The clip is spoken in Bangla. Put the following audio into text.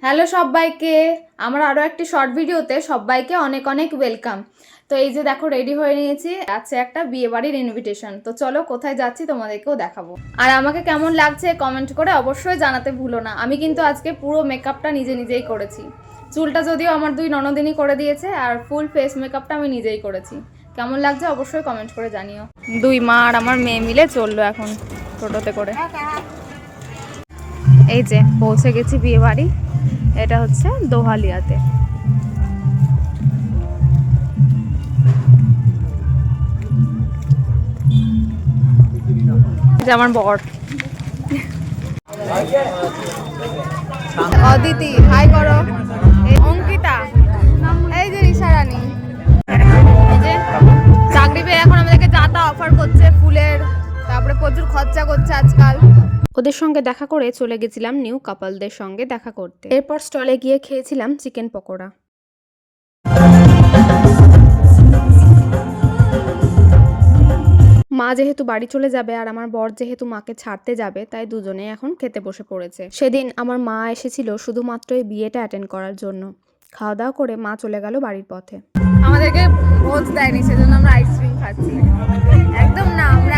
হ্যালো সবাইকে, আমার আরও একটি শর্ট ভিডিওতে সবাইকে অনেক অনেক ওয়েলকাম। তো এই যে দেখো রেডি হয়ে নিয়েছি, আছে একটা বিয়ে বাড়ির ইনভিটেশন। তো চলো কোথায় যাচ্ছি তোমাদেরকেও দেখাবো। আর আমাকে কেমন লাগছে কমেন্ট করে অবশ্যই জানাতে ভুলো না। আমি কিন্তু আজকে পুরো মেকআপটা নিজেই করেছি। চুলটা যদিও আমার দুই ননদিনই করে দিয়েছে, আর ফুল ফেস মেকআপটা আমি নিজেই করেছি। কেমন লাগছে অবশ্যই কমেন্ট করে জানিও। দুই মা আর আমার মেয়ে মিলে চললো এখন টোটোতে করে। এই যে পৌঁছে গেছি বিয়ে বাড়ি। এটা হচ্ছে দোহালিয়াতে। যে আমার বর অদিতি, হাই করো। অঙ্কিতা, এই যে ঋষারানী। এই যে চাকরি পেয়ে এখন আমাদেরকে যা তা অফার করছে ফুলের, তারপরে প্রচুর খরচা করছে আজকাল। ওদের সঙ্গে দেখা করে চলে গেছিলাম নিউ কাপলদের সঙ্গে দেখা করতে। এরপর স্টলে গিয়ে খেয়েছিলাম চিকেন পকোড়া। মা যেহেতু বাড়ি চলে যাবে আর আমার বর যেহেতু মাকে ছাড়তে যাবে, তাই দুজনেই এখন খেতে বসে পড়েছে। সেদিন আমার মা এসেছিল শুধুমাত্র এই বিয়েটা অ্যাটেন্ড করার জন্য। খাওয়া দাওয়া করে মা চলে গেল বাড়ির পথে। আমাদেরকে ভোজ দেয়নি, সেজন্য আমরা আইসক্রিম খাচ্ছি। একদম না, আমরা